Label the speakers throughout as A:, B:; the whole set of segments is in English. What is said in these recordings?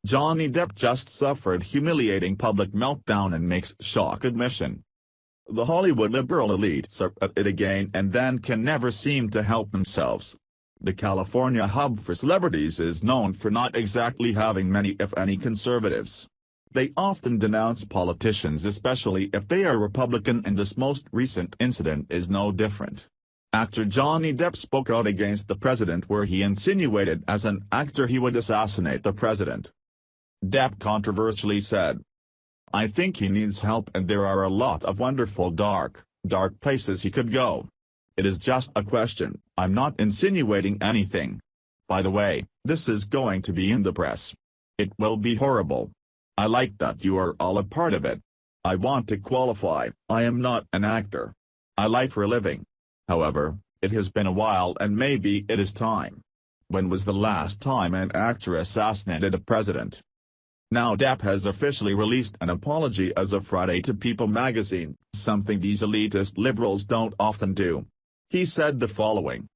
A: Johnny Depp just suffered humiliating public meltdown and makes shock admission. The Hollywood liberal elites are at it again and then can never seem to help themselves. The California hub for celebrities is known for not exactly having many if any conservatives. They often denounce politicians, especially if they are Republican, and this most recent incident is no different. Actor Johnny Depp spoke out against the president, where he insinuated as an actor he would assassinate the president. Depp controversially said, "I think he needs help, and there are a lot of wonderful dark places he could go. It is just a question. I'm not insinuating anything. By the way, this is going to be in the press. It will be horrible. I like that you are all a part of it. I want to qualify, I am not an actor. I lie for a living. However, it has been a while and maybe it is time. When was the last time an actor assassinated a president?" Now Depp has officially released an apology as of Friday to People magazine, something these elitist liberals don't often do. He said the following: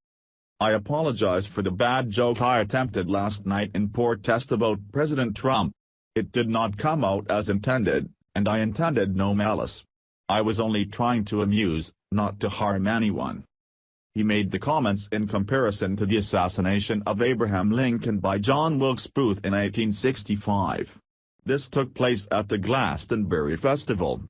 A: "I apologize for the bad joke I attempted last night in protest about President Trump. It did not come out as intended, and I intended no malice. I was only trying to amuse, not to harm anyone." He made the comments in comparison to the assassination of Abraham Lincoln by John Wilkes Booth in 1865. This took place at the Glastonbury Festival.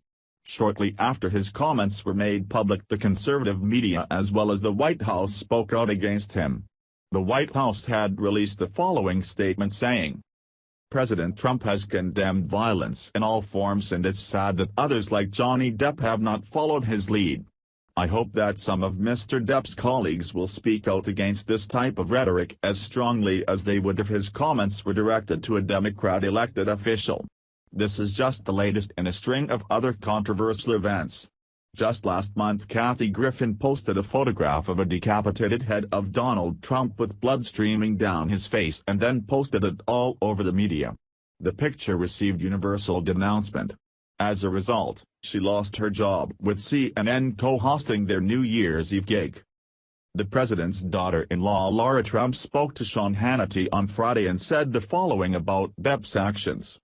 A: Shortly after his comments were made public, the conservative media as well as the White House spoke out against him. The White House had released the following statement saying, "President Trump has condemned violence in all forms, and it's sad that others like Johnny Depp have not followed his lead. I hope that some of Mr. Depp's colleagues will speak out against this type of rhetoric as strongly as they would if his comments were directed to a Democrat-elected official. This is just the latest in a string of other controversial events." Just last month, Kathy Griffin posted a photograph of a decapitated head of Donald Trump with blood streaming down his face and then posted it all over the media. The picture received universal denouncement. As a result, she lost her job with CNN co-hosting their New Year's Eve gig. The president's daughter-in-law Laura Trump spoke to Sean Hannity on Friday and said the following about Depp's actions.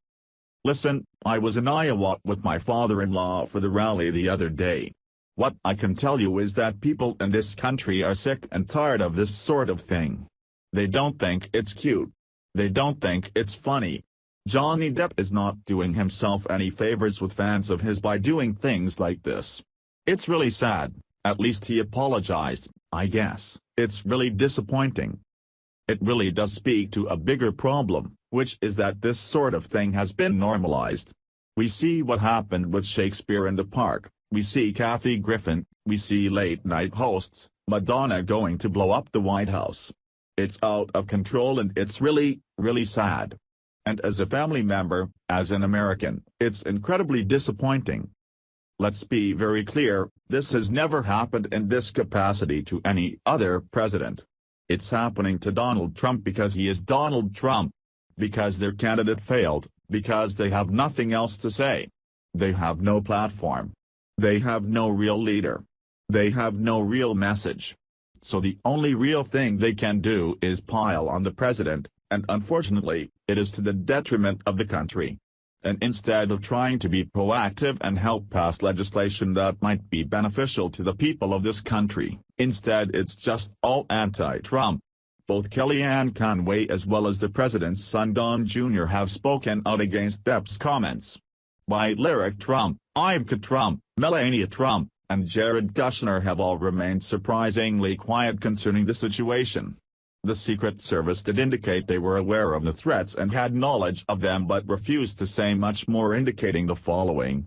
A: "Listen, I was in Iowa with my father-in-law for the rally the other day. What I can tell you is that people in this country are sick and tired of this sort of thing. They don't think it's cute. They don't think it's funny. Johnny Depp is not doing himself any favors with fans of his by doing things like this. It's really sad. At least he apologized, I guess. It's really disappointing. It really does speak to a bigger problem, which is that this sort of thing has been normalized. We see what happened with Shakespeare in the Park, we see Kathy Griffin, we see late-night hosts, Madonna going to blow up the White House. It's out of control and it's really, really sad. And as a family member, as an American, it's incredibly disappointing. Let's be very clear, this has never happened in this capacity to any other president. It's happening to Donald Trump because he is Donald Trump. Because their candidate failed, because they have nothing else to say. They have no platform. They have no real leader. They have no real message. So the only real thing they can do is pile on the president, and unfortunately, it is to the detriment of the country. And instead of trying to be proactive and help pass legislation that might be beneficial to the people of this country, instead it's just all anti-Trump. Both Kellyanne Conway as well as the president's son Don Jr. have spoken out against Depp's comments. White Lyric Trump, Ivanka Trump, Melania Trump, and Jared Kushner have all remained surprisingly quiet concerning the situation. The Secret Service did indicate they were aware of the threats and had knowledge of them but refused to say much more, indicating the following.